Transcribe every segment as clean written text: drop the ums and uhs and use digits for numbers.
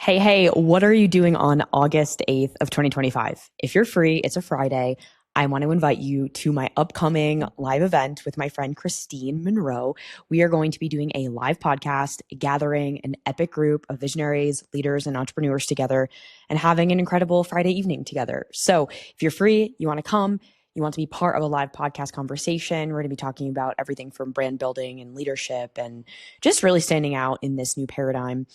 Hey, what are you doing on August 8th of 2025? If you're free, it's a Friday. I want to invite you to my upcoming live event with my friend Christine Monroe. We are going to be doing a live podcast, gathering an epic group of visionaries, leaders, and entrepreneurs together and having an incredible Friday evening together. So if you're free, you want to come, you want to be part of a live podcast conversation, we're going to be talking about everything from brand building and leadership and just really standing out in this new paradigm.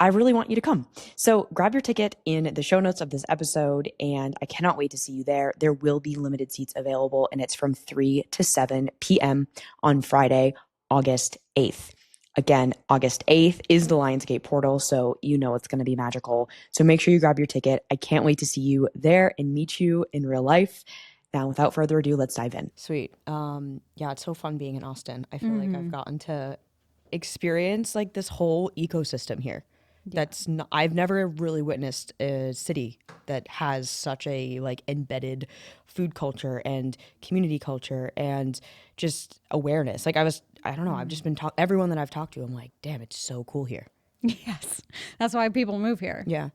I really want you to come. So grab your ticket in the show notes of this episode, and I cannot wait to see you there. There will be limited seats available, and it's from 3 to 7 p.m. on Friday, August 8th. Again, August 8th is the Lionsgate portal, so you know it's going to be magical. So make sure you grab your ticket. I can't wait to see you there and meet you in real life. Now, without further ado, let's dive in. Sweet. Yeah, it's so fun being in Austin. I feel like I've gotten to experience like this whole ecosystem here. I've never really witnessed a city that has such a like embedded food culture and community culture and just awareness. Like I don't know, I've just been everyone that I've talked to, I'm like, damn, it's so cool here. Yes. That's why people move here. Yeah.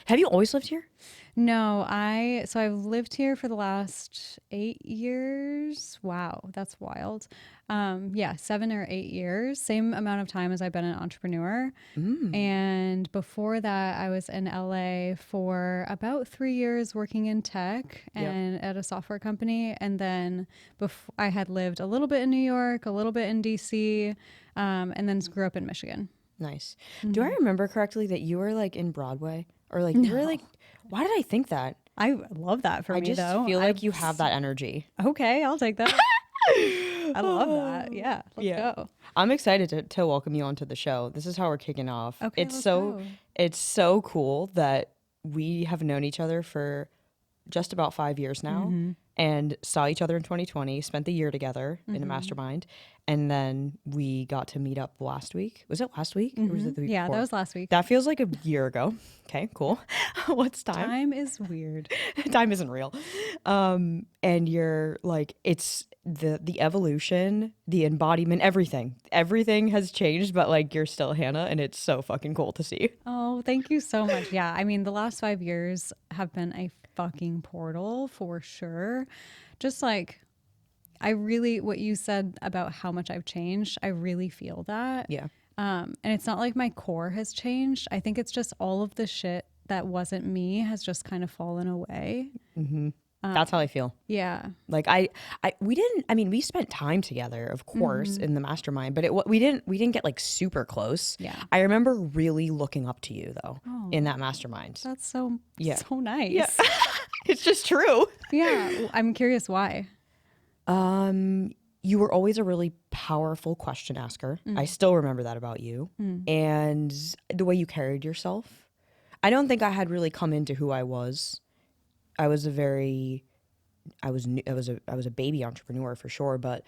Have you always lived here? No, I've lived here for the last 8 years. Wow, that's wild. Yeah, 7 or 8 years, same amount of time as I've been an entrepreneur. And before that, I was in LA for about 3 years working in tech and at a software company. And then I had lived a little bit in New York, a little bit in DC, and then grew up in Michigan. Nice. Do I remember correctly that you were like in Broadway? Or like you were like, why did I think that? I love that for me, though. I just feel like you have that energy. Okay, I'll take that. I love that. Yeah, let's go. I'm excited to welcome you onto the show. This is how we're kicking off. Okay, it's so cool that we have known each other for just about 5 years now and saw each other in 2020, spent the year together in a mastermind, and then we got to meet up last week. Was it last week? Or was it the week before? That was last week. That feels like a year ago. Okay, cool. What's time? Time is weird. Time isn't real. And you're like, it's the evolution, the embodiment, everything has changed, but like you're still Hannah, and it's so fucking cool to see. Oh, thank you so much. Yeah, I mean, the last 5 years have been a fucking portal for sure. Just like, what you said about how much I've changed, I really feel that. Yeah. And it's not like my core has changed. I think it's just all of the shit that wasn't me has just kind of fallen away. That's how I feel. Yeah. Like we spent time together, of course, in the mastermind, but we didn't get like super close. Yeah. I remember really looking up to you though in that mastermind. That's so nice. Yeah. It's just true. Yeah. I'm curious why. You were always a really powerful question asker. I still remember that about you. And the way you carried yourself. I don't think I had really come into who I was. I was a baby entrepreneur for sure, but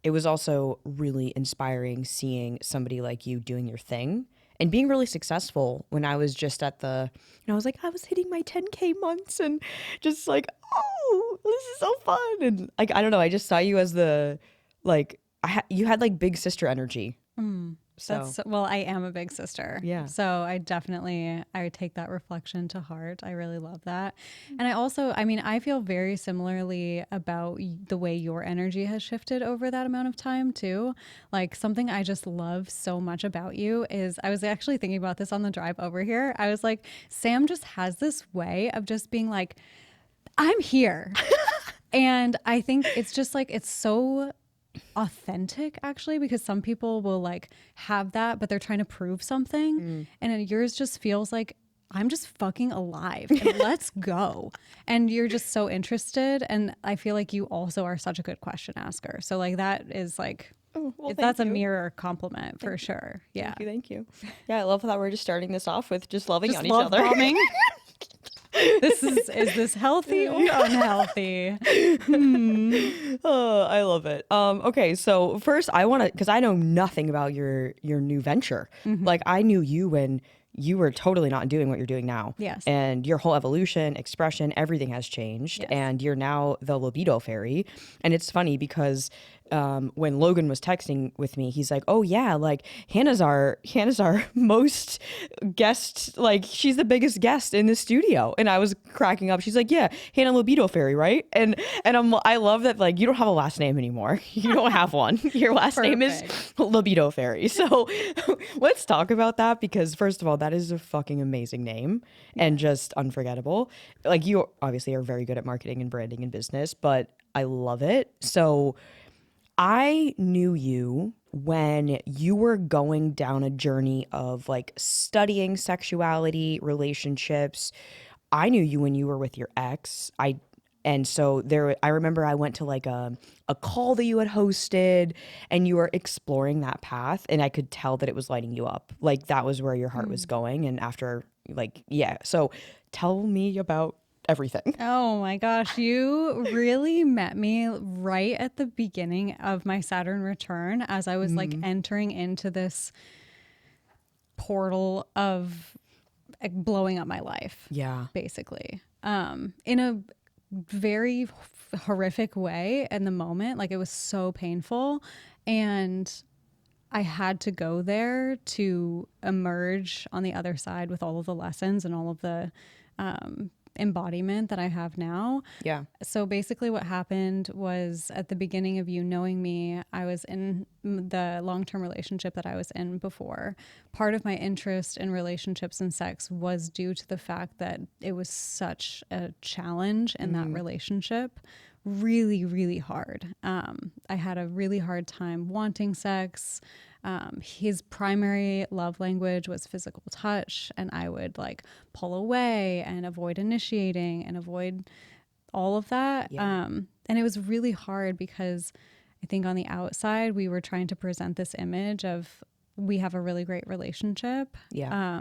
it was also really inspiring seeing somebody like you doing your thing and being really successful when I was just at I was hitting my 10K months and just like, oh, this is so fun. And like, I don't know, I just saw you as you had like big sister energy. Well, I am a big sister. Yeah. So I take that reflection to heart. I really love that. And I feel very similarly about the way your energy has shifted over that amount of time too. Like something I just love so much about you is, I was actually thinking about this on the drive over here. I was like, Sam just has this way of just being like, I'm here. And I think it's just like, it's so authentic actually, because some people will like have that, but they're trying to prove something. And yours just feels like, I'm just fucking alive and let's go. And you're just so interested. And I feel like you also are such a good question asker. So like that is like, that's a mirror compliment for sure. Yeah. Thank you. Yeah. I love that we're just starting this off with just loving on each other. Is this healthy or unhealthy? Oh, I love it. Okay, so first I want to, because I know nothing about your new venture. Like I knew you when you were totally not doing what you're doing now. Yes. And your whole evolution, expression, everything has changed. Yes. And you're now the Libido Fairy. And it's funny because when Logan was texting with me, he's like, oh yeah, like Hannah's our most guest, like she's the biggest guest in the studio. And I was cracking up. She's like, yeah, Hannah Libido Fairy, right? And I love that, like, you don't have a last name anymore. You don't have one. Your last name is Libido Fairy. So let's talk about that, because first of all, that is a fucking amazing name and just unforgettable. Like, you obviously are very good at marketing and branding and business, but I love it. So I knew you when you were going down a journey of like studying sexuality, relationships. I knew you when you were with your ex. And so I remember I went to like a call that you had hosted, and you were exploring that path, and I could tell that it was lighting you up. Like, that was where your heart was going. And after, like, yeah. So tell me about everything. Oh my gosh, you really met me right at the beginning of my Saturn return, as I was like entering into this portal of like blowing up my life. Yeah. Basically. In a very horrific way in the moment. Like, it was so painful, and I had to go there to emerge on the other side with all of the lessons and all of the embodiment that I have now. Yeah. So basically what happened was, at the beginning of you knowing me, I was in the long-term relationship that I was in before. Part of my interest in relationships and sex was due to the fact that it was such a challenge in that relationship. Really, really hard. I had a really hard time wanting sex. His primary love language was physical touch, and I would like pull away and avoid initiating and avoid all of that. Yeah. And it was really hard because I think on the outside we were trying to present this image of we have a really great relationship. Yeah.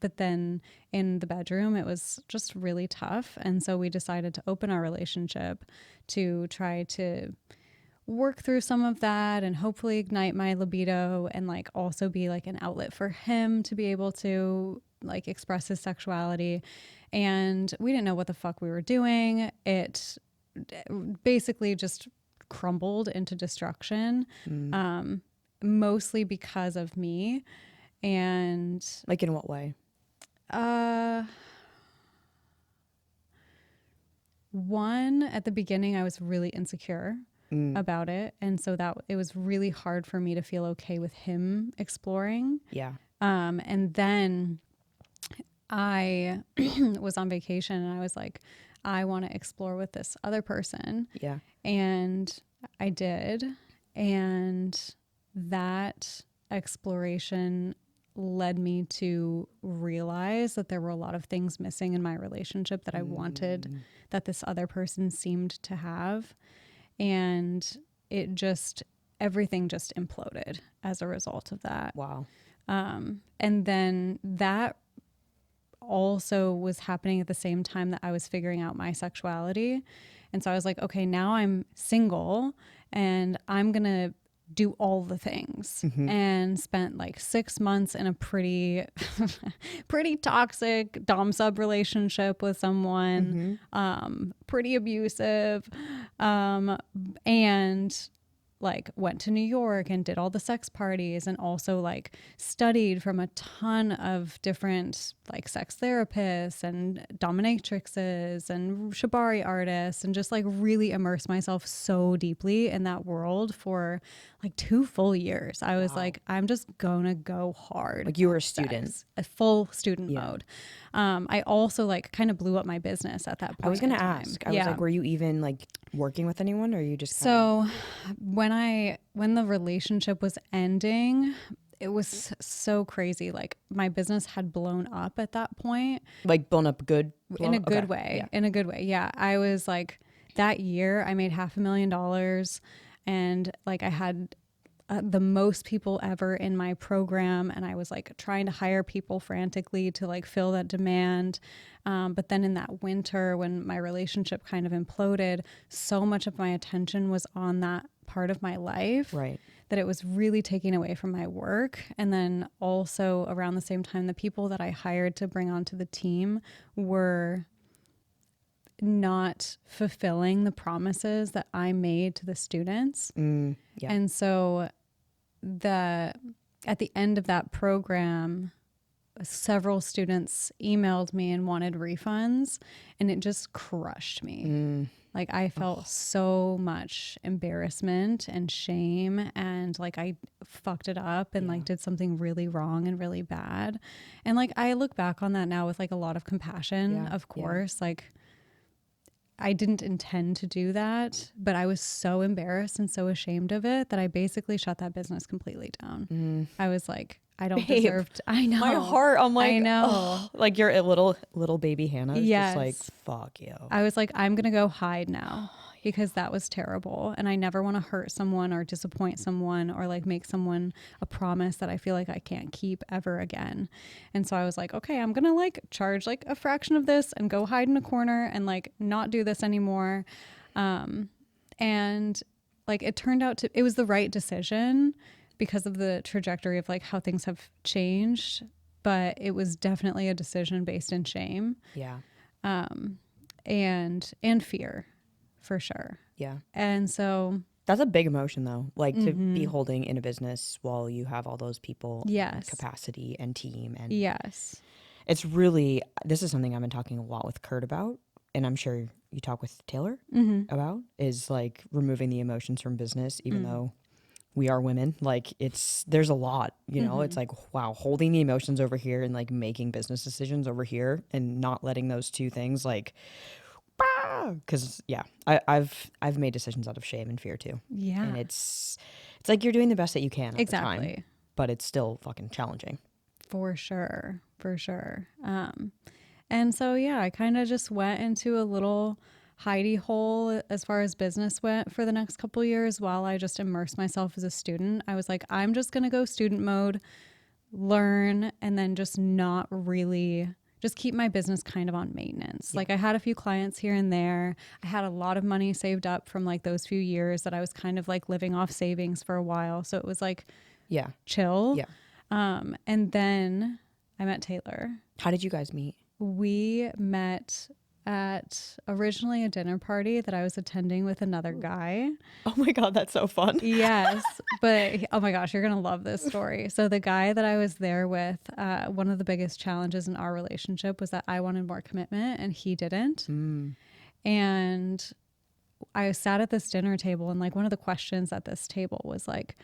But then in the bedroom, it was just really tough. And so we decided to open our relationship to try to work through some of that and hopefully ignite my libido, and like also be like an outlet for him to be able to like express his sexuality. And we didn't know what the fuck we were doing. It basically just crumbled into destruction, mostly because of me. And Like, in what way? One, at the beginning, I was really insecure about it. And so that it was really hard for me to feel okay with him exploring. Yeah. And then I was on vacation, and I was like, I want to explore with this other person. Yeah. And I did. And that exploration led me to realize that there were a lot of things missing in my relationship that I wanted, that this other person seemed to have. And everything just imploded as a result of that. Wow. And then that also was happening at the same time that I was figuring out my sexuality. And so I was like, okay, now I'm single and I'm going to do all the things, and spent like 6 months in a pretty toxic dom sub relationship with someone, pretty abusive, and like went to New York and did all the sex parties, and also like studied from a ton of different like sex therapists and dominatrixes and shibari artists, and just like really immersed myself so deeply in that world for like 2 full years. I was like, I'm just gonna go hard. Like, you were a student. A full student mode. I also like kind of blew up my business at that point. I was going to ask. I was like, were you even like working with anyone, or are you just So when the relationship was ending, it was so crazy. Like, my business had blown up at that point. like blown up good? In a good way. Yeah. In a good way. Yeah. I was like, that year I made $500,000, and like I had the most people ever in my program, and I was like trying to hire people frantically to like fill that demand. But then in that winter, when my relationship kind of imploded, so much of my attention was on that part of my life. Right. That it was really taking away from my work. And then also around the same time, the people that I hired to bring onto the team were not fulfilling the promises that I made to the students. Yeah. And so at the end of that program, several students emailed me and wanted refunds, and it just crushed me. Like I felt so much embarrassment and shame, and like I fucked it up and like did something really wrong and really bad. And like I look back on that now with like a lot of compassion, of course. Like I didn't intend to do that, but I was so embarrassed and so ashamed of it that I basically shut that business completely down. I was like, I don't deserve to, I know. My heart, I'm like, I know. oh, like your little baby Hannah is just like, fuck you. I was like, I'm going to go hide now because that was terrible. And I never want to hurt someone or disappoint someone or like make someone a promise that I feel like I can't keep ever again. And so I was like, okay, I'm going to like charge like a fraction of this and go hide in a corner and like not do this anymore. And like it turned out it was the right decision because of the trajectory of like how things have changed, but it was definitely a decision based in shame. Yeah. And fear for sure. Yeah. And so that's a big emotion though, like to be holding in a business while you have all those people, and capacity and team. And it's really, this is something I've been talking a lot with Kurt about, and I'm sure you talk with Taylor about, is like removing the emotions from business, even though we are women. Like there's a lot, you know, it's like, wow, holding the emotions over here and like making business decisions over here and not letting those two things like, because I've made decisions out of shame and fear too. Yeah. And it's like you're doing the best that you can at the time, but it's still fucking challenging. For sure. And so, yeah, I kind of just went into a little hidey hole as far as business went for the next couple years while I just immersed myself as a student. I was like, I'm just going to go student mode, learn, and then just not really just keep my business kind of on maintenance. Like I had a few clients here and there. I had a lot of money saved up from like those few years that I was kind of like living off savings for a while. So it was like, chill. Yeah. And then I met Taylor. How did you guys meet? We met at originally a dinner party that I was attending with another guy. Oh my God, that's so fun. Yes. But oh my gosh, you're going to love this story. So the guy that I was there with, one of the biggest challenges in our relationship was that I wanted more commitment and he didn't. And I sat at this dinner table and like one of the questions at this table was like,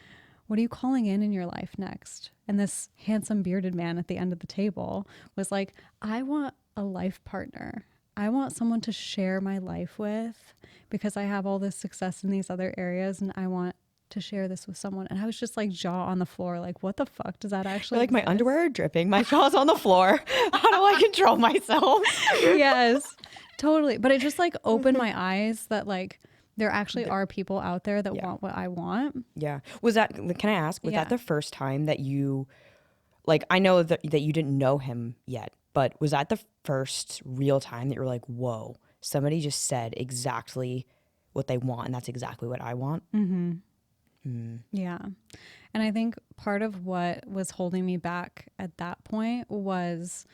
what are you calling in your life next? And this handsome bearded man at the end of the table was like, I want a life partner. I want someone to share my life with because I have all this success in these other areas and I want to share this with someone. And I was just like jaw on the floor. Like, what the fuck does that actually like exist? My underwear are dripping. My jaw's on the floor. How do I control myself? Yes, totally. But it just like opened my eyes that like there actually are people out there that want what I want. Yeah. Was that, can I ask, was that the first time that you, like, I know that you didn't know him yet, but was that the first real time that you were like, whoa, somebody just said exactly what they want and that's exactly what I want? Yeah. And I think part of what was holding me back at that point was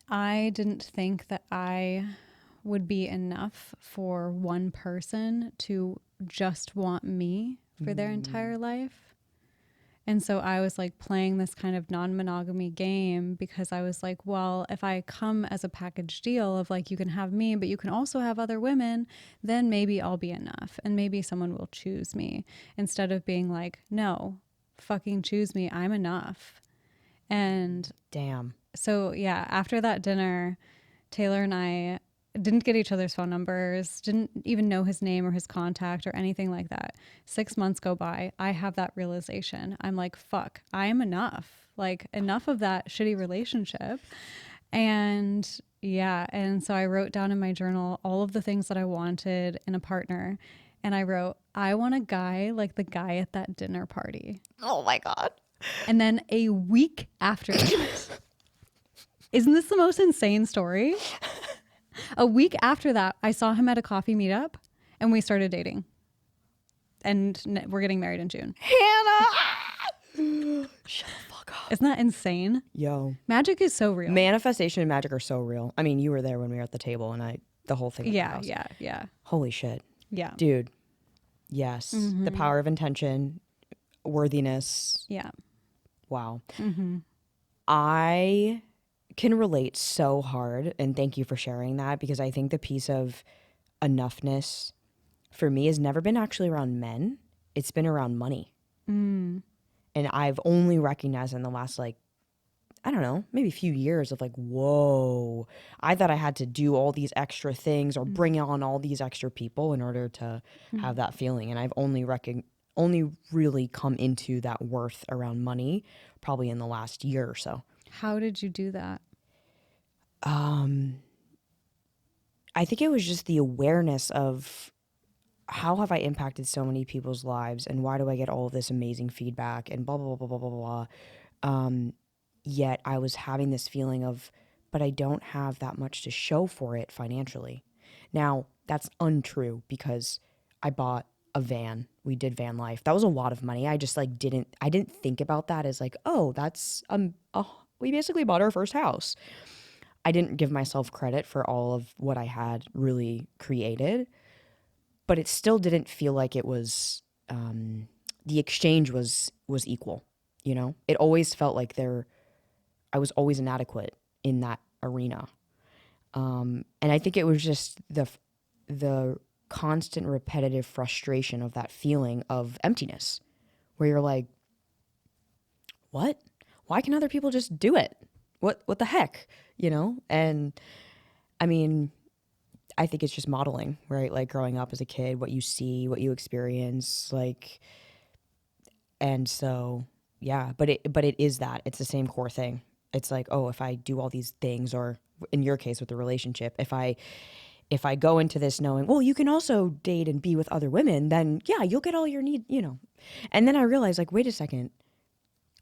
I didn't think that I would be enough for one person to just want me for their entire life. And so I was like playing this kind of non-monogamy game because I was like, well, if I come as a package deal of like, you can have me, but you can also have other women, then maybe I'll be enough and maybe someone will choose me instead of being like, no, fucking choose me. I'm enough. And damn. So yeah, after that dinner, Taylor and I didn't get each other's phone numbers, didn't even know his name or his contact or anything like that. 6 months go by. I have that realization. I'm like, fuck, I am enough. Like enough of that shitty relationship. And yeah. And so I wrote down in my journal all of the things that I wanted in a partner. And I wrote, I want a guy like the guy at that dinner party. Oh my God. And then a week after that, isn't this the most insane story? A week after that, I saw him at a coffee meetup and we started dating. we're getting married in June. Hannah! Shut the fuck up. Isn't that insane? Yo. Magic is so real. Manifestation and magic are so real. I mean, you were there when we were at the table and the whole thing. Yeah. Holy shit. Yeah. Dude. Yes. The power of intention, worthiness. Yeah. Wow. I can relate so hard, and thank you for sharing that, because I think the piece of enoughness for me has never been actually around men. It's been around money. And I've only recognized in the last, like, I don't know, maybe a few years of like, whoa, I thought I had to do all these extra things or bring on all these extra people in order to have that feeling. And I've only really come into that worth around money probably in the last year or so. How did you do that? I think it was just the awareness of how have I impacted so many people's lives, and why do I get all of this amazing feedback and blah, blah, blah, blah, blah, blah, blah. Yet I was having this feeling of, but I don't have that much to show for it financially. Now, that's untrue because I bought a van. We did van life. That was a lot of money. I just like I didn't think about that as like, oh, that's, we basically bought our first house. I didn't give myself credit for all of what I had really created, but it still didn't feel like it was, the exchange was equal, you know? It always felt like I was always inadequate in that arena. And I think it was just the constant repetitive frustration of that feeling of emptiness where you're like, what? Why can other people just do it? What the heck? You know? And I mean, I think it's just modeling, right? Like growing up as a kid, what you see, what you experience, like, and so, yeah, but it is that. It's the same core thing. It's like, oh, if I do all these things, or in your case with the relationship, if I go into this knowing, well, you can also date and be with other women, then yeah, you'll get all your need, you know. And then I realized, like, wait a second,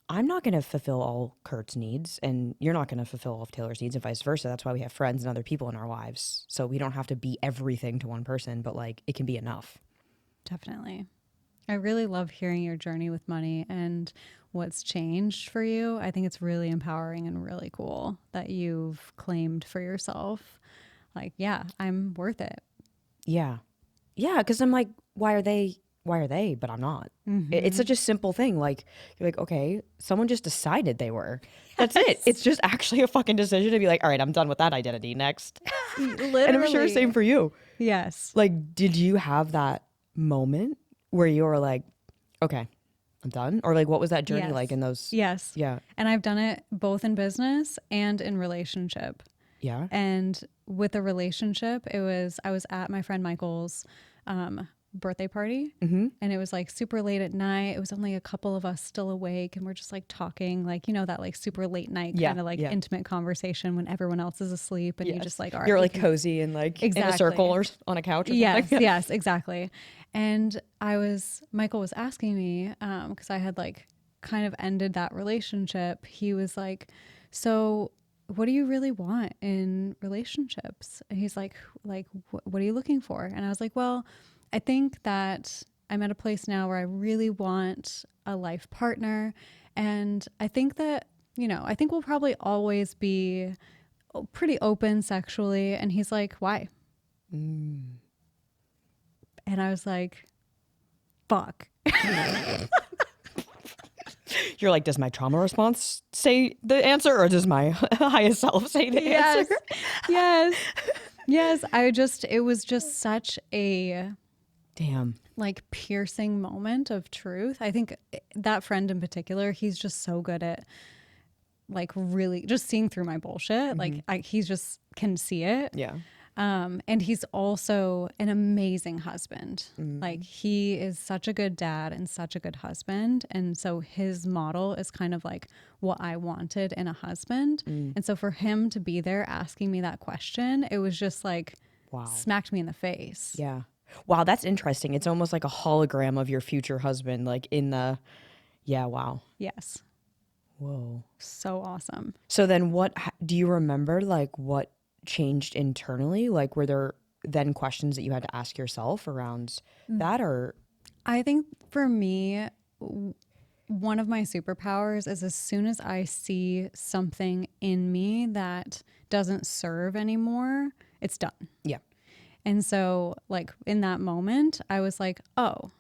I'm not going to fulfill all Kurt's needs, and you're not going to fulfill all of Taylor's needs, and vice versa. That's why we have friends and other people in our lives. So we don't have to be everything to one person, but like it can be enough. Definitely. I really love hearing your journey with money and what's changed for you. I think it's really empowering and really cool that you've claimed for yourself, like, yeah, I'm worth it. Yeah. Yeah, because I'm like, why are they, but I'm not. It's such a simple thing. Like, you're like, okay, someone just decided they were. That's it. It's just actually a fucking decision to be like, all right, I'm done with that identity. Next. Literally. And I'm sure same for you. Yes. Like, did you have that moment where you were like, okay, I'm done? Or like, what was that journey like in those? Yes. Yeah. And I've done it both in business and in relationship. Yeah. And with a relationship, I was at my friend Michael's birthday party, and it was like super late at night. It was only a couple of us still awake, and we're just like talking, like, you know, that like super late night kind of like intimate conversation when everyone else is asleep, and you just like are, you're like cozy and like in a circle or on a couch or something. Yes, exactly. And Michael was asking me, because I had like kind of ended that relationship. He was like, so what do you really want in relationships? And he's like, what are you looking for? And I was like, well, I think that I'm at a place now where I really want a life partner. And I think that, you know, I think we'll probably always be pretty open sexually. And he's like, why? And I was like, fuck. You're like, does my trauma response say the answer, or does my highest self say the answer? Yes. It was just such a like piercing moment of truth. I think that friend in particular, he's just so good at like really just seeing through my bullshit. Like he's just can see it. Yeah. And he's also an amazing husband. Like he is such a good dad and such a good husband. And so his model is kind of like what I wanted in a husband. And so for him to be there asking me that question, it was just like, smacked me in the face. Yeah. Wow. That's interesting. It's almost like a hologram of your future husband, like in the, wow. Yes. Whoa. So awesome. So then do you remember like what changed internally? Like, were there then questions that you had to ask yourself around that, or? I think for me, one of my superpowers is as soon as I see something in me that doesn't serve anymore, it's done. Yeah. And so, like, in that moment, I was like, oh,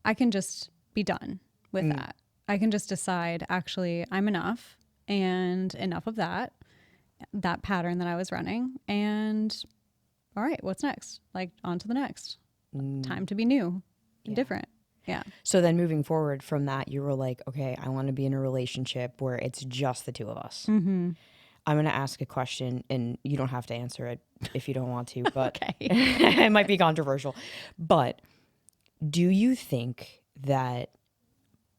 I can just be done with that. I can just decide, actually, I'm enough and enough of that pattern that I was running. And all right, what's next? Like, on to the next. Time to be new and different. Yeah. So then moving forward from that, you were like, okay, I want to be in a relationship where it's just the two of us. Mm-hmm. I'm going to ask a question, and you don't have to answer it if you don't want to, but Okay. it might be controversial. But do you think that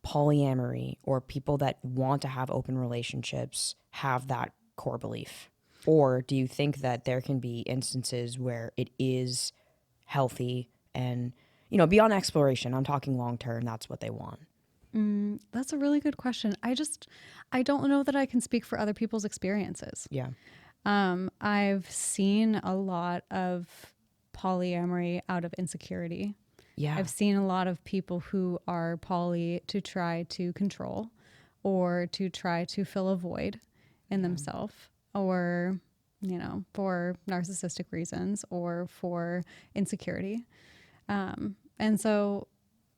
polyamory or people that want to have open relationships have that core belief? Or do you think that there can be instances where it is healthy and, you know, beyond exploration, I'm talking long term, that's what they want? That's a really good question. I don't know that I can speak for other people's experiences. Yeah. I've seen a lot of polyamory out of insecurity. Yeah. I've seen a lot of people who are poly to try to control or to try to fill a void in themselves, or, you know, for narcissistic reasons or for insecurity. And so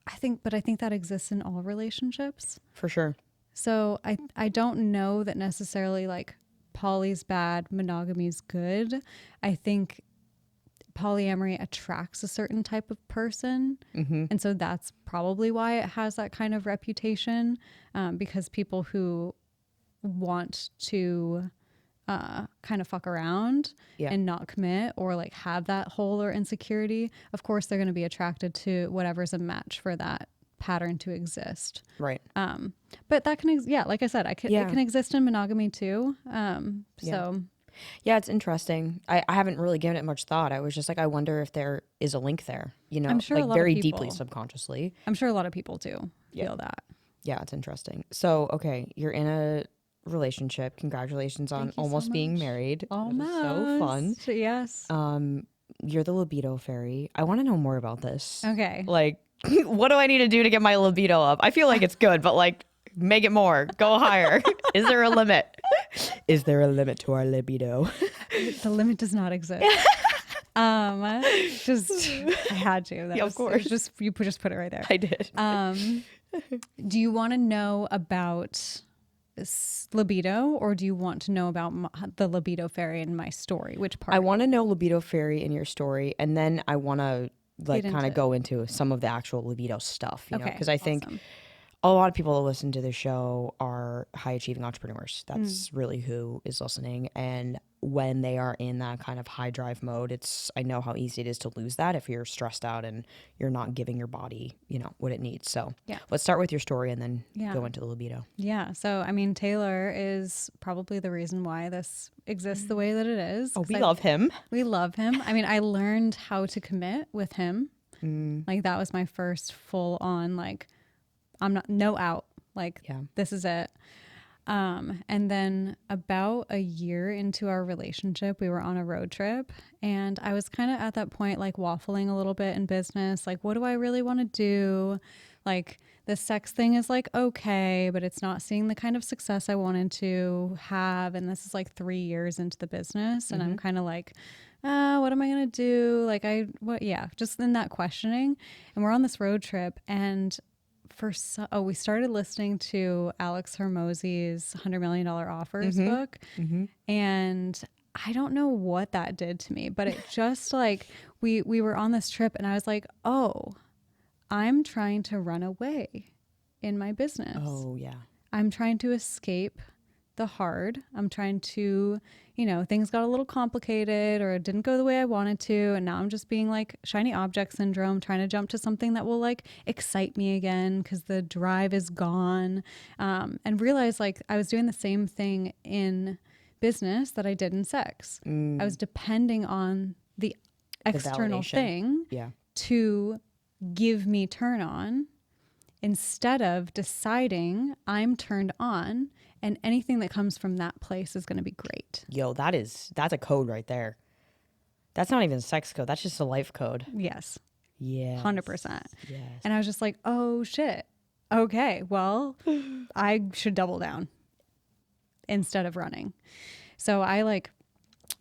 I think that exists in all relationships. For sure. So I don't know that necessarily like poly's bad, monogamy's good. I think polyamory attracts a certain type of person. Mm-hmm. And so that's probably why it has that kind of reputation, because people who want to kind of fuck around and not commit or like have that hole or insecurity, of course they're going to be attracted to whatever's a match for that pattern to exist. Right. But that can, like I said, it can exist in monogamy too. So yeah, it's interesting. I haven't really given it much thought. I was just like, I wonder if there is a link there, you know, I'm sure like a lot very of people, deeply subconsciously. I'm sure a lot of people too feel that. Yeah, it's interesting. So, okay, you're in a relationship. Congratulations on almost being married. Almost. So fun. Yes. You're the libido fairy. I want to know more about this. Okay. Like, what do I need to do to get my libido up? I feel like it's good, but like, make it more. Go higher. Is there a limit? Is there a limit to our libido? The limit does not exist. Just I had to. That of course. You just put it right there. I did. Do you want to know about libido, or do you want to know about the libido fairy in my story? Which part? I want to know libido fairy in your story, and then I want to like kind of go into some of the actual libido stuff, you know, because I think a lot of people that listen to the show are high achieving entrepreneurs. That's really who is listening. And when they are in that kind of high drive mode, I know how easy it is to lose that if you're stressed out and you're not giving your body, you know, what it needs. So let's start with your story and then go into the libido. Yeah. So, I mean, Taylor is probably the reason why this exists the way that it is. Oh, we love him. We love him. I mean, I learned how to commit with him. Like that was my first full on, like, I'm not, no out. Like, this is it. And then about a year into our relationship, we were on a road trip, and I was kind of at that point, like waffling a little bit in business. Like, what do I really want to do? Like, the sex thing is like, okay, but it's not seeing the kind of success I wanted to have. And this is like 3 years into the business. And I'm kind of like, what am I going to do? Like, just in that questioning. And we're on this road trip, and we started listening to Alex Hormozy's $100 Million Offers book. And I don't know what that did to me, but it just like, we were on this trip and I was like, oh, I'm trying to run away in my business. Oh yeah. I'm trying to escape the hard. I'm trying to, you know, things got a little complicated or it didn't go the way I wanted to. And now I'm just being like shiny object syndrome, trying to jump to something that will like excite me again because the drive is gone. And realize like I was doing the same thing in business that I did in sex. I was depending on the external thing to give me turn on instead of deciding I'm turned on and anything that comes from that place is going to be great. Yo, that's a code right there. That's not even a sex code. That's just a life code. Yes. Yeah. 100%. Yes. And I was just like, oh shit. Okay, well, I should double down instead of running. So I like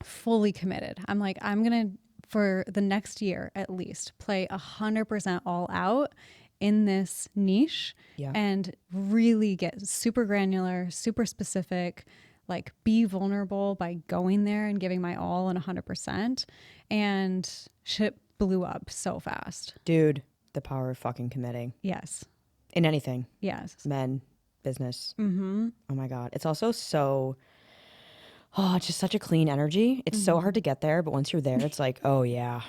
fully committed. I'm like, I'm going to, for the next year at least, play 100% all out in this niche Yeah. and really get super granular, super specific, like be vulnerable by going there and giving my all and 100%. And shit blew up so fast. Dude, the power of fucking committing Yes. in anything. Yes. Men, business. Mm-hmm. Oh my God. It's also so, oh, it's just such a clean energy. It's so hard to get there, but once you're there, it's like, oh yeah,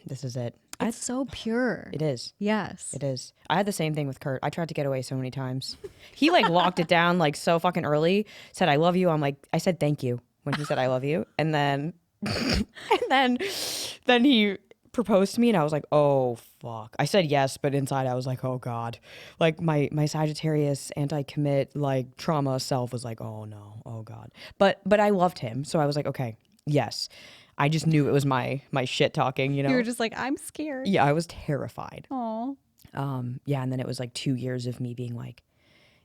this is it. It's so pure. It is. Yes. It is. I had the same thing with Kurt. I tried to get away so many times. He like locked it down like so fucking early, said, I love you. I'm like, I said, thank you when he said, I love you. And then, then he proposed to me and I was like, oh fuck. I said yes, but inside I was like, oh God. Like my Sagittarius anti-commit like trauma self was like, oh no, oh God. But I loved him. So I was like, okay, yes. I just knew it was my shit talking, you know? You were just like, I'm scared. Yeah, I was terrified. Oh. Yeah, and then it was like 2 years of me being like,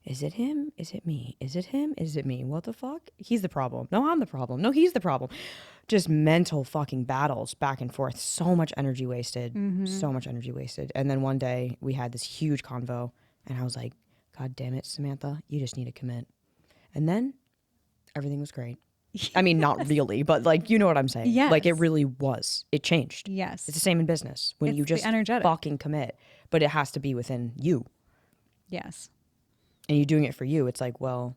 is it him? Is it me? Is it him? Is it me? What the fuck? He's the problem. No, I'm the problem. No, he's the problem. Just mental fucking battles back and forth. So much energy wasted. So much energy wasted. And then one day we had this huge convo and I was like, God damn it, Samantha, you just need to commit. And then everything was great. I mean, not really, but like, you know what I'm saying? Yes. Like it really was. It changed. Yes. It's the same in business when It's you the just energetic. fucking commit, but it has to be within you. Yes. And you doing it for you. It's like, well,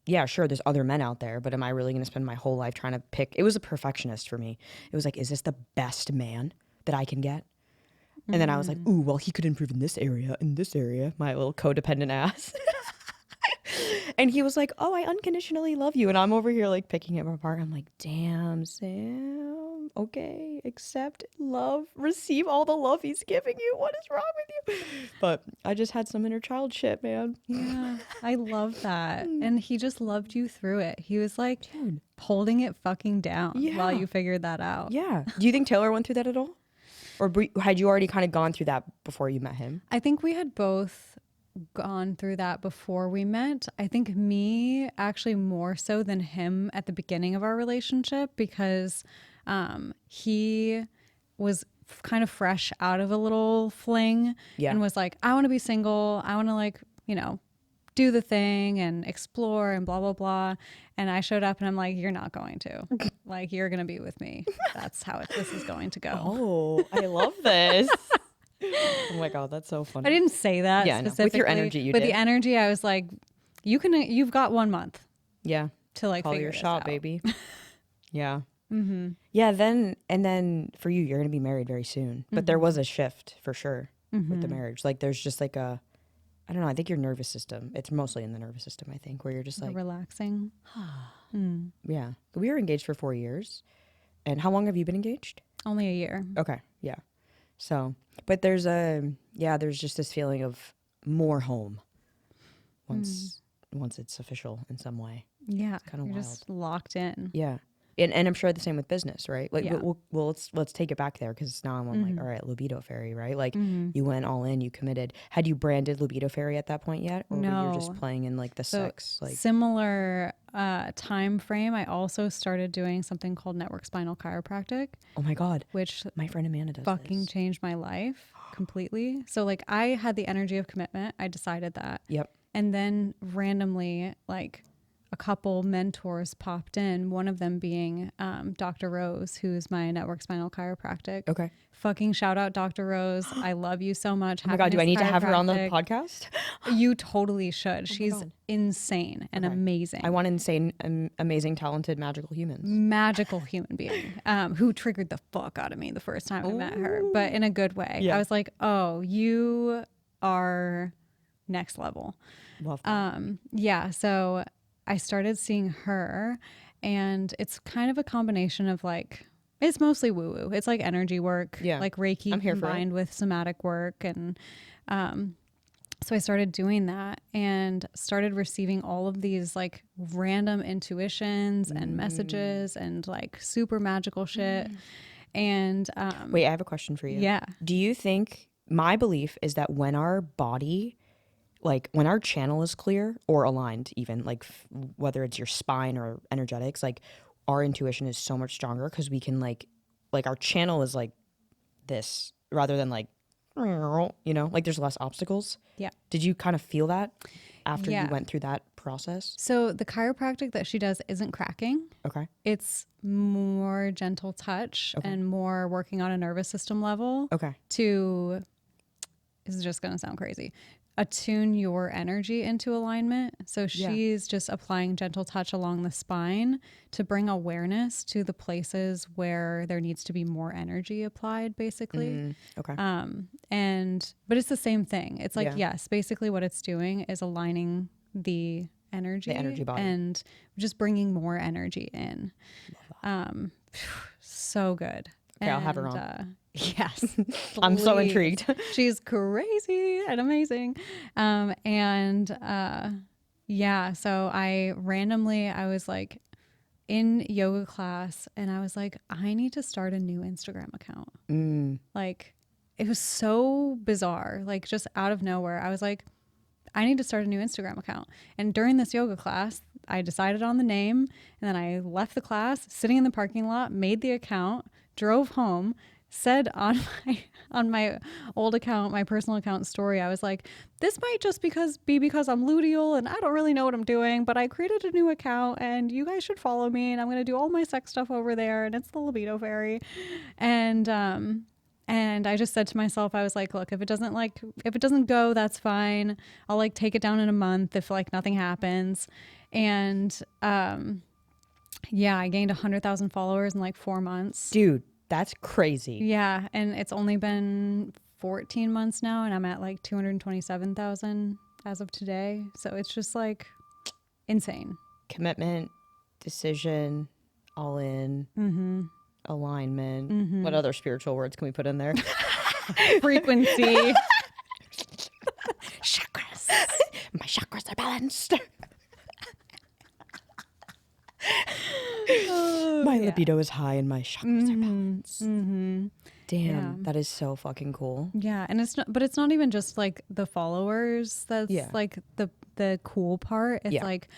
yeah, sure, there's other men out there, but am I really going to spend my whole life trying to pick? It was a perfectionist for me. It was like, is this the best man that I can get? And then I was like, ooh, well, he could improve in this area, my little codependent ass. And he was like, oh, I unconditionally love you. And I'm over here like picking him apart. I'm like, damn, Sam. Okay, accept, love, receive all the love he's giving you. What is wrong with you? But I just had some inner child shit, man. Yeah. I love that. And he just loved you through it. He was like holding it fucking down while you figured that out. Yeah. Do you think Taylor went through that at all? Or had you already kind of gone through that before you met him? I think we had both gone through that before we met. I think me actually more so than him at the beginning of our relationship because he was kind of fresh out of a little fling and was like, I want to be single. I want to like, you know, do the thing and explore and blah, blah, blah. And I showed up and I'm like, you're not going to. Like, you're going to be with me. That's how this is going to go. Oh, I love this. Oh my God, that's so funny. I didn't say that specifically. With your energy, you but did. the energy, I was like, you've got 1 month. Yeah. To like call figure your this shot, out. baby. Yeah. Yeah. Then for you, you're going to be married very soon. But there was a shift for sure with the marriage. Like there's just like I don't know. I think your nervous system, it's mostly in the nervous system, I think, where you're just like, relaxing. yeah. We were engaged for 4 years. And how long have you been engaged? Only a year. Okay. Yeah. So, but there's just this feeling of more home once it's official in some way. Yeah. Kind of you're wild. just locked in. Yeah. And I'm sure the same with business, right? Like, Yeah. well, let's take it back there because now I'm like, all right, Libido Fairy, right? Like, you went all in, you committed. Had you branded Libido Fairy at that point yet, or were you just No. playing in like the So sex? Like, similar time frame. I also started doing something called network spinal chiropractic, oh my God, which my friend Amanda does fucking this. changed my life completely. So like I had the energy of commitment. I decided that. Yep. And then randomly, like a couple mentors popped in, one of them being Dr. Rose, who's my network spinal chiropractic. Okay. Fucking shout out Dr. Rose. I love you so much. Oh my God, do I need to have her on the podcast? You totally should. She's God. insane and amazing. I want insane, amazing, talented, magical humans. Magical human being who triggered the fuck out of me the first time I met her, but in a good way. Yeah. I was like, oh, you are next level. Love that. Yeah. So I started seeing her, and it's kind of a combination of like, it's mostly woo woo. It's like energy work, Yeah. like Reiki I'm here for it. combined with somatic work. And so I started doing that and started receiving all of these like random intuitions and messages and like super magical shit. And Wait, I have a question for you. yeah. Do you think, my belief is that when our body, like when our channel is clear or aligned, even like whether it's your spine or energetics, like our intuition is so much stronger because we can like our channel is like this rather than like, you know, like there's less obstacles. Yeah. Did you kind of feel that after Yeah. you went through that process? So the chiropractic that she does isn't cracking. Okay. It's more gentle touch and more working on a nervous system level Okay. to, this is just going to sound crazy, attune your energy into alignment. So she's just applying gentle touch along the spine to bring awareness to the places where there needs to be more energy applied, basically. Okay. But it's the same thing. It's like, Yeah. yes, basically what it's doing is aligning the energy body. and just bringing more energy in. So good. Okay, I'll have her on. Yes. I'm so please. intrigued. She's crazy and amazing. Yeah, so I was like in yoga class and I was like, I need to start a new Instagram account. Like, it was so bizarre, like just out of nowhere. I was like, I need to start a new Instagram account. And during this yoga class, I decided on the name and then I left the class, sitting in the parking lot, made the account, drove home, said on my old account, my personal account story, I was like, this might just be because I'm luteal and I don't really know what I'm doing, but I created a new account and you guys should follow me and I'm going to do all my sex stuff over there and it's the Libido Fairy. And I just said to myself, I was like, look, if it doesn't go, that's fine. I'll like take it down in a month if like nothing happens. And yeah, I gained 100,000 followers in like 4 months. Dude, that's crazy. Yeah, and it's only been 14 months now and I'm at like 227,000 as of today. So it's just like insane. Commitment, decision, all in, alignment. What other spiritual words can we put in there? Frequency. Chakras. My chakras are balanced. My libido is high and my chakras are balanced. Damn, that is so fucking cool. Yeah, and it's not even just like the followers that's like the cool part. It's like,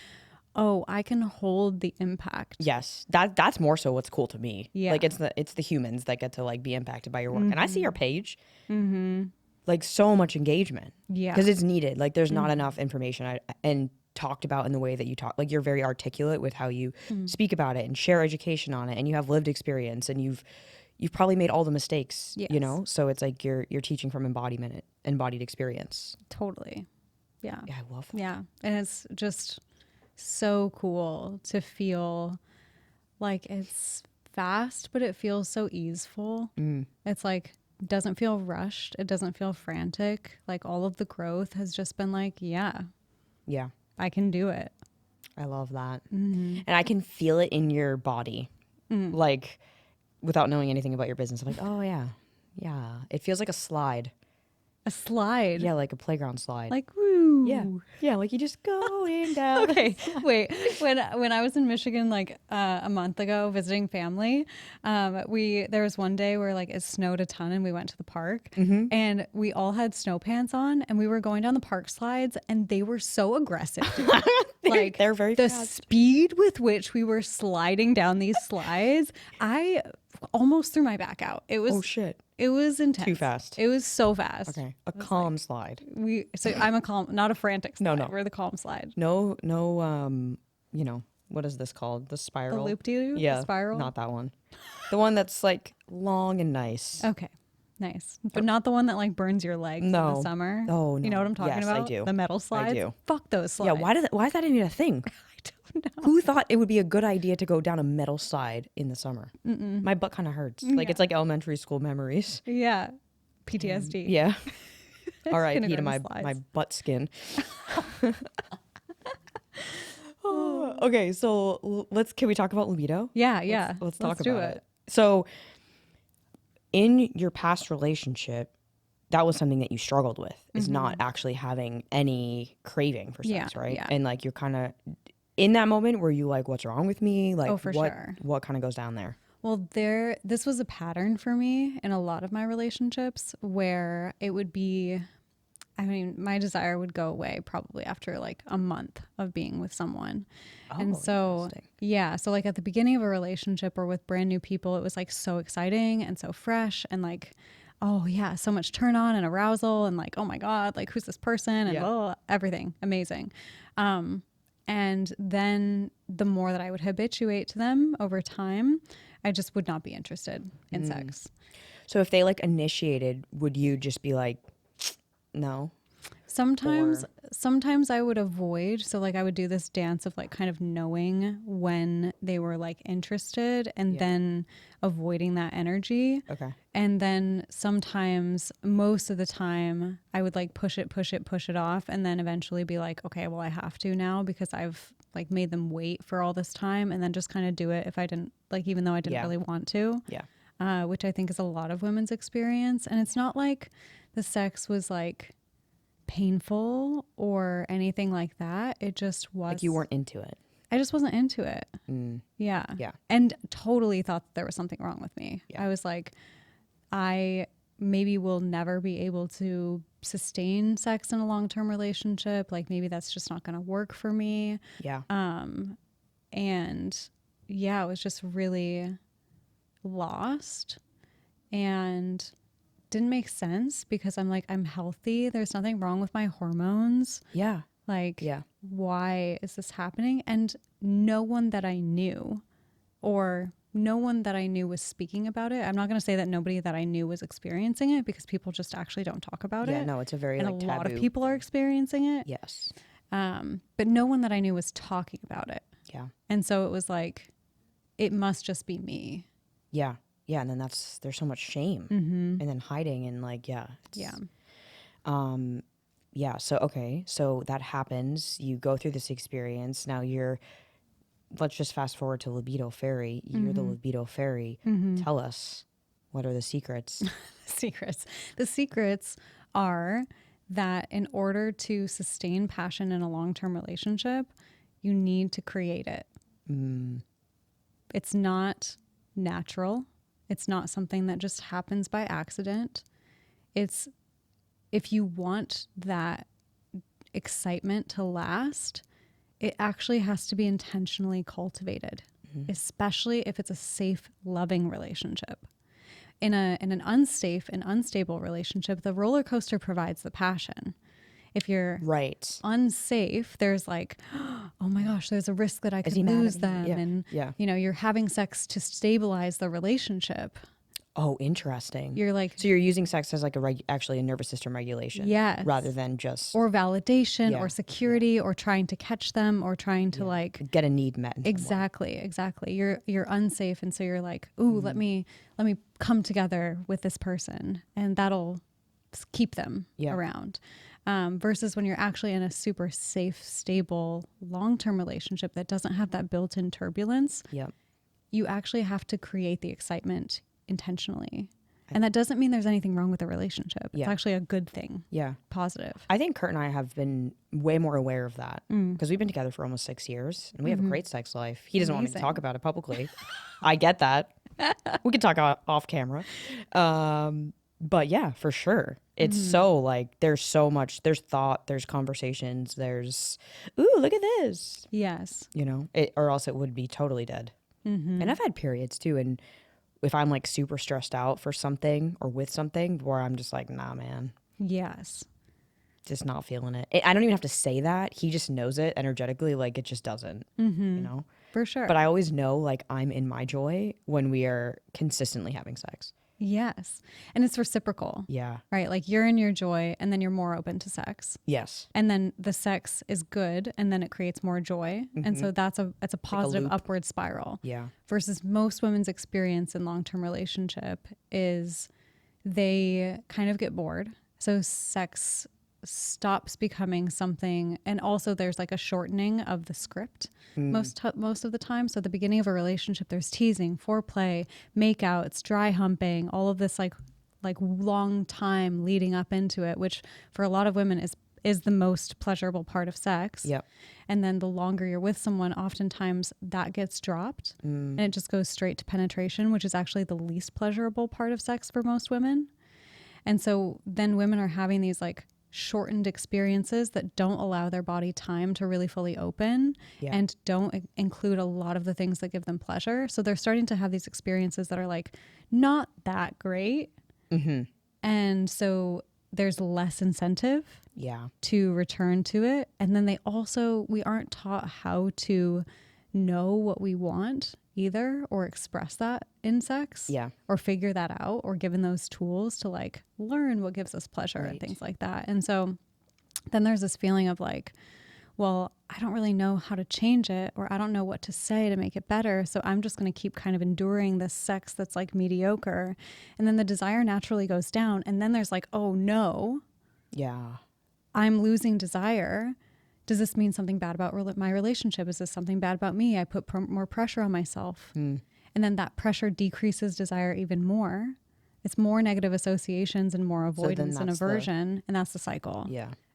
oh, I can hold the impact. Yes, that's more so what's cool to me. Yeah, like it's the humans that get to like be impacted by your work, and I see your page. Like so much engagement. Yeah, because it's needed. Like there's not enough information and talked about in the way that you talk. Like you're very articulate with how you speak about it and share education on it, and you have lived experience, and you've probably made all the mistakes. You know, so it's like you're teaching from embodied experience. Totally. Yeah. Yeah, I love that. Yeah, and it's just so cool to feel like it's fast, but it feels so easeful. It's like, doesn't feel rushed. It doesn't feel frantic. Like all of the growth has just been like, yeah, I can do it. I love that. And I can feel it in your body. Like without knowing anything about your business. I'm like, oh yeah. It feels like a slide. A slide? Yeah, like a playground slide. Like, woo. Yeah, like you just going down. Okay, wait. When I was in Michigan like a month ago visiting family, there was one day where like it snowed a ton and we went to the park and we all had snow pants on and we were going down the park slides and they were so aggressive. Like they're very the fast. speed with which we were sliding down these slides, I almost threw my back out. It was It was intense. Too fast. It was so fast. Okay. A calm slide. So I'm a calm, not a frantic slide. No. We're the calm slide. No, you know, what is this called? The spiral? The loop-de-loop? Yeah. The spiral? Not that one. The one that's like long and nice. Okay. Nice. But not the one that like burns your legs in the summer. Oh, no. You know what I'm talking about? I do. The metal slides? I do. Fuck those slides. Yeah, why is that even a thing? I don't know. Who thought it would be a good idea to go down a metal slide in the summer? My butt kind of hurts. Like it's like elementary school memories. Yeah. PTSD. Yeah. R.I.P. to my slides. butt skin. Okay, so can we talk about libido? Yeah. Let's talk about it. So in your past relationship, that was something that you struggled with, is not actually having any craving for sex, right? Yeah. And like you're kind of in that moment where you like, what's wrong with me? Like for sure. What kind of goes down there? Well, this was a pattern for me in a lot of my relationships where it would be, I mean, my desire would go away probably after like a month of being with someone. And so, yeah. So like at the beginning of a relationship or with brand new people, it was like so exciting and so fresh and like, oh yeah, so much turn on and arousal and like, oh my God, like who's this person and everything amazing. And then the more that I would habituate to them over time, I just would not be interested in sex. So if they like initiated, would you just be like, no? Sometimes I would avoid. So like I would do this dance of like kind of knowing when they were like interested and then avoiding that energy. Okay. And then sometimes, most of the time, I would like push it off and then eventually be like, okay, well I have to now because I've like made them wait for all this time, and then just kind of do it if I didn't like, even though I didn't really want to. Yeah. Which I think is a lot of women's experience. And it's not like the sex was like painful or anything like that. It just was Like you weren't into it. I just wasn't into it. Yeah. And totally thought that there was something wrong with me. I was like, I maybe will never be able to sustain sex in a long-term relationship. Like maybe that's just not going to work for me. Yeah. And yeah, it was just really lost and didn't make sense because I'm like, I'm healthy. There's nothing wrong with my hormones. Yeah. Like, why is this happening? And no one that I knew was speaking about it. I'm not going to say that nobody that I knew was experiencing it because people just actually don't talk about it. Yeah, no, it's a very and like a lot taboo. of people are experiencing it. Yes. But no one that I knew was talking about it. Yeah. And so it was like, it must just be me. Yeah. Yeah. And then there's so much shame and then hiding and like, yeah. Yeah. So, okay. So that happens. You go through this experience. Now let's just fast forward to Libido Fairy. You're the Libido Fairy. Tell us, what are the secrets? The secrets are that in order to sustain passion in a long-term relationship, you need to create it. It's not natural. It's not something that just happens by accident. It's if you want that excitement to last, it actually has to be intentionally cultivated, especially if it's a safe, loving relationship. In an unsafe and unstable relationship, the roller coaster provides the passion. If you're unsafe, there's like, oh my gosh, there's a risk that I could lose them. Yeah. And, you know, you're having sex to stabilize the relationship. Oh, interesting. You're like, so you're using sex as like actually a nervous system regulation. Yes. Rather than just. Or validation or security or trying to catch them or trying to like. Get a need met. Exactly. You're unsafe. And so you're like, ooh, let me come together with this person and that'll keep them around. Versus when you're actually in a super safe, stable, long-term relationship that doesn't have that built-in turbulence, you actually have to create the excitement intentionally. And that doesn't mean there's anything wrong with the relationship. It's actually a good thing. Yeah. Positive. I think Kurt and I have been way more aware of that because we've been together for almost 6 years and we have a great sex life. He doesn't want me to talk about it publicly. I get that. We can talk off camera. But yeah, for sure. It's so like, there's so much, there's thought, there's conversations, there's, ooh, look at this. Yes. You know, or else it would be totally dead. And I've had periods too. And if I'm like super stressed out for something or with something where I'm just like, nah, man. Yes. Just not feeling it. I don't even have to say that. He just knows it energetically. Like it just doesn't, you know? For sure. But I always know like I'm in my joy when we are consistently having sex. Yes. And it's reciprocal. Yeah. Right? Like you're in your joy and then you're more open to sex. Yes. And then the sex is good and then it creates more joy. And so it's a positive upward spiral. Yeah. Versus most women's experience in long-term relationship is they kind of get bored. So sex stops becoming something, and also there's like a shortening of the script most of the time. So at the beginning of a relationship, there's teasing, foreplay, makeouts, dry humping, all of this like long time leading up into it, which for a lot of women is is the most pleasurable part of sex. Yep. And then the longer you're with someone, oftentimes that gets dropped and it just goes straight to penetration, which is actually the least pleasurable part of sex for most women. And so then women are having these like shortened experiences that don't allow their body time to really fully open and don't include a lot of the things that give them pleasure. So they're starting to have these experiences that are like not that great. And so there's less incentive to return to it. And then we aren't taught how to know what we want either, or express that in sex, or figure that out, or given those tools to like learn what gives us pleasure and things like that. And so then there's this feeling of like, well, I don't really know how to change it, or I don't know what to say to make it better. So I'm just going to keep kind of enduring this sex that's like mediocre. And then the desire naturally goes down. And then there's like, oh no, I'm losing desire. Does this mean something bad about my relationship? Is this something bad about me? I put more pressure on myself. And then that pressure decreases desire even more. It's more negative associations and more avoidance and aversion. And that's the cycle.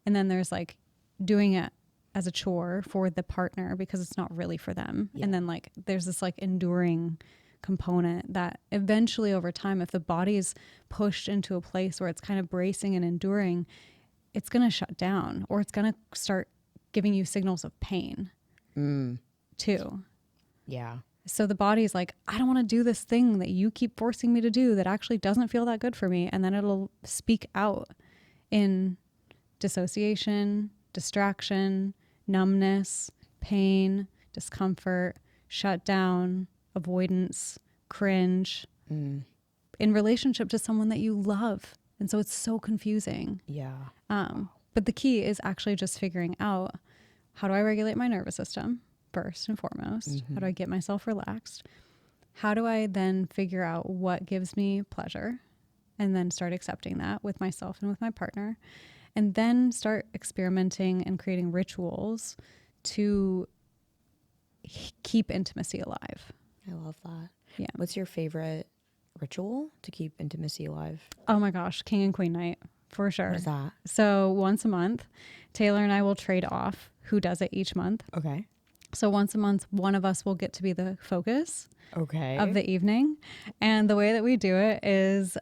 And then there's like doing it as a chore for the partner because it's not really for them. And then like there's this like enduring component that eventually over time, if the body is pushed into a place where it's kind of bracing and enduring, it's going to shut down, or it's going to start giving you signals of pain too. So the body's like, I don't want to do this thing that you keep forcing me to do that actually doesn't feel that good for me. And then it'll speak out in dissociation, distraction, numbness, pain, discomfort, shutdown, avoidance, cringe in relationship to someone that you love. And so it's so confusing. But the key is actually just figuring out, how do I regulate my nervous system first and foremost? How do I get myself relaxed? How do I then figure out what gives me pleasure and then start accepting that with myself and with my partner? And then start experimenting and creating rituals to keep intimacy alive. I love that. What's your favorite ritual to keep intimacy alive? Oh my gosh, King and Queen night. For sure. What is that? So once a month, Taylor and I will trade off who does it each month. Okay. So once a month, one of us will get to be the focus of the evening. And the way that we do it is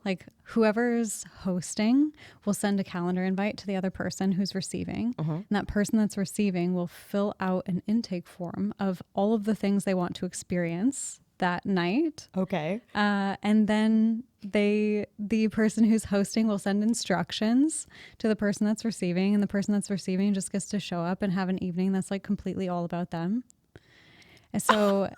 like whoever's hosting will send a calendar invite to the other person who's receiving. And that person that's receiving will fill out an intake form of all of the things they want to experience that night. And then the person who's hosting will send instructions to the person that's receiving, and the person that's receiving just gets to show up and have an evening that's like completely all about them. And so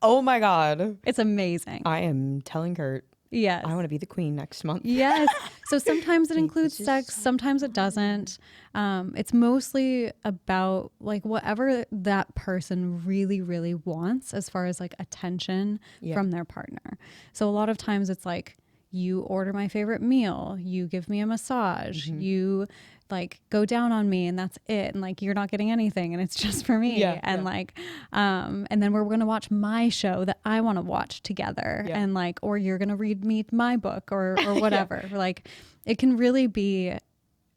oh my God, it's amazing. I am telling Kurt, yes, I want to be the queen next month. Yes. So sometimes it includes sex, sometimes it doesn't. It's mostly about like whatever that person really, really wants as far as like attention from their partner. So a lot of times it's like, you order my favorite meal, you give me a massage, you like go down on me, and that's it. And like, you're not getting anything, and it's just for me. Like, and then we're going to watch my show that I want to watch together. And like, or you're going to read me my book or whatever. Like, it can really be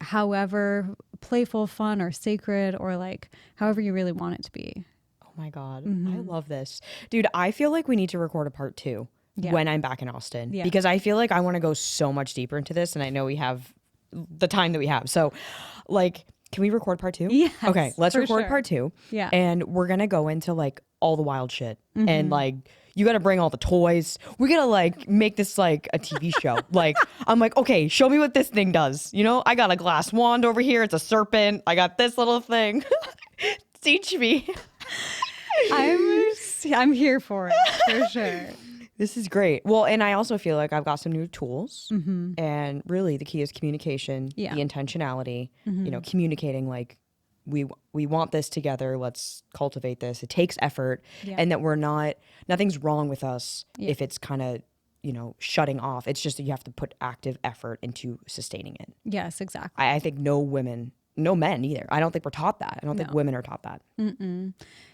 however playful, fun, or sacred, or like however you really want it to be. Oh my God. I love this. Dude, I feel like we need to record a part 2 when I'm back in Austin, because I feel like I want to go so much deeper into this, and I know we have the time that we have. So like, can we record part 2? Yes. Okay, let's record sure. part 2. Yeah. And we're going to go into like all the wild shit. And like, you got to bring all the toys. We're going to like make this like a TV show. Like, I'm like, okay, show me what this thing does. You know, I got a glass wand over here. It's a serpent. I got this little thing. Teach me. I'm here for it, for sure. This is great. Well, and I also feel like I've got some new tools, and really the key is communication, the intentionality, you know, communicating like, we want this together. Let's cultivate this. It takes effort, and that nothing's wrong with us if it's kind of, you know, shutting off. It's just that you have to put active effort into sustaining it. Yes, exactly. I think no woman no men either. I don't think we're taught that. I don't think women are taught that.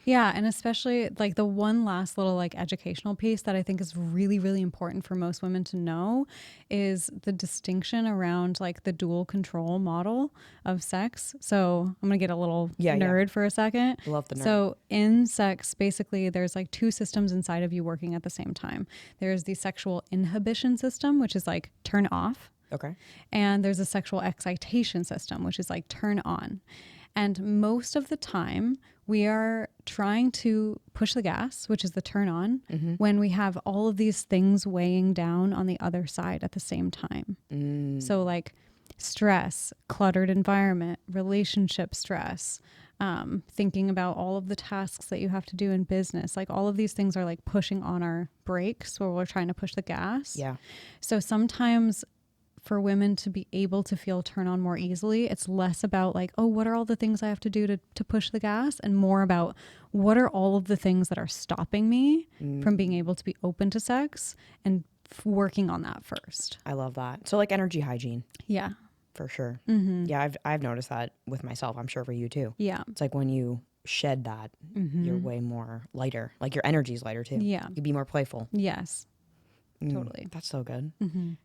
Yeah. And especially like the one last little like educational piece that I think is really, really important for most women to know is the distinction around like the dual control model of sex. So I'm going to get a little nerd for a second. Love the nerd. So in sex, basically there's like two systems inside of you working at the same time. There's the sexual inhibition system, which is like turn off. Okay. And there's a sexual excitation system, which is like turn on. And most of the time, we are trying to push the gas, which is the turn on, when we have all of these things weighing down on the other side at the same time. So like stress, cluttered environment, relationship stress, thinking about all of the tasks that you have to do in business. Like all of these things are like pushing on our brakes where we're trying to push the gas. Yeah. So sometimes for women to be able to feel turn on more easily, it's less about like, oh, what are all the things I have to do to push the gas, and more about what are all of the things that are stopping me from being able to be open to sex, and working on that first. I love that. So like energy hygiene. Yeah. For sure. Yeah, I've noticed that with myself. I'm sure for you too. Yeah. It's like when you shed that, you're way more lighter. Like your energy's lighter too. Yeah. You can be more playful. Yes. Totally. That's so good.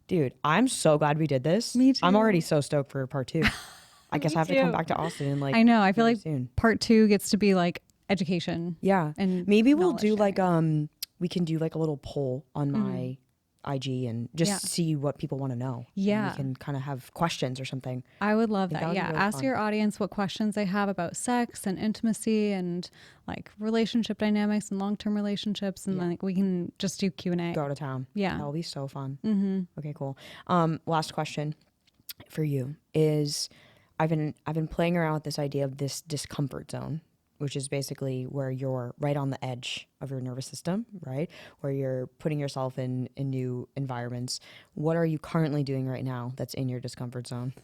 Dude, I'm so glad we did this. Me too. I'm already so stoked for part 2. I guess I have to come back to Austin and like I know. I feel like soon. part 2 gets to be like education. Yeah. And maybe we'll do knowledge like we can do like a little poll on my IG and just see what people want to know. Yeah. And we can kind of have questions or something. I would love that that. would be Yeah. really Ask fun. your audience what questions they have about sex and intimacy and like relationship dynamics and long-term relationships. And like we can just do Q&A. Go to town. Yeah. That'll be so fun. Okay, cool. Last question for you is I've been playing around with this idea of this discomfort zone, which is basically where you're right on the edge of your nervous system, right? Where you're putting yourself in new environments. What are you currently doing right now that's in your discomfort zone?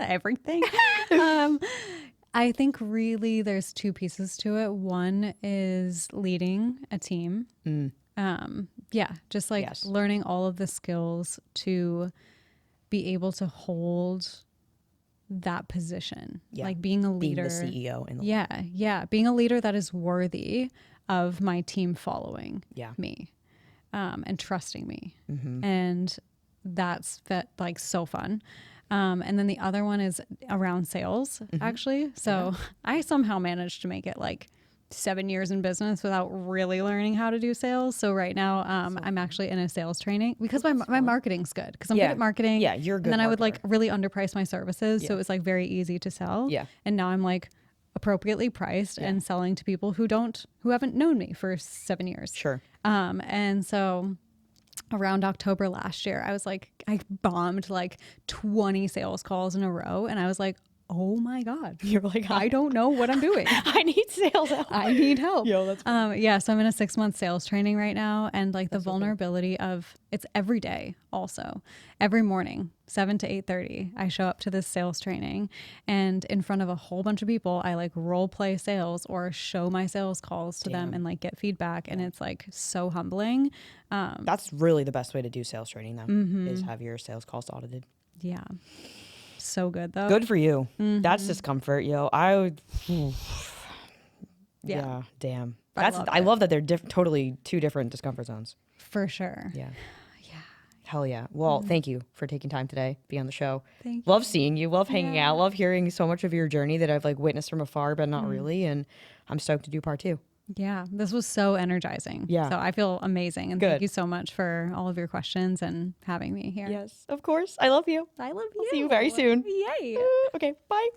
Everything. I think really there's two pieces to it. One is leading a team. Just like learning all of the skills to be able to hold that position, like being a leader, being the CEO in the being a leader that is worthy of my team following me and trusting me. And that's like so fun. And then the other one is around sales, actually. So I somehow managed to make it like 7 years in business without really learning how to do sales. So right now I'm actually in a sales training because my marketing's good, because I'm good at marketing. Yeah, you're good. And then I would like really underprice my services. So it was like very easy to sell. Yeah. And now I'm like appropriately priced and selling to people who haven't known me for 7 years. Sure. And so around October last year, I bombed like 20 sales calls in a row. And I was like, oh my God. You're like, I don't know what I'm doing. I need sales help. I need help. Yo, that's so I'm in a 6-month sales training right now. And like the vulnerability of it's every day also. Every morning, 7 to 8:30, I show up to this sales training, and in front of a whole bunch of people, I like role play sales or show my sales calls to them and like get feedback. And it's like so humbling. That's really the best way to do sales training though, is have your sales calls audited. Yeah. So good though. Good for you. That's discomfort, yo. I would. Damn. I love that they're totally two different discomfort zones. For sure. Yeah. Hell yeah. Well, thank you for taking time today, be on the show. Thank you. Love seeing you. Love hanging out. Love hearing so much of your journey that I've like witnessed from afar, but not really. And I'm stoked to do part 2. Yeah, this was so energizing. Yeah. So I feel amazing. And thank you so much for all of your questions and having me here. Yes, of course. I love you. I love you. I'll see you very soon. Yay. Okay, bye.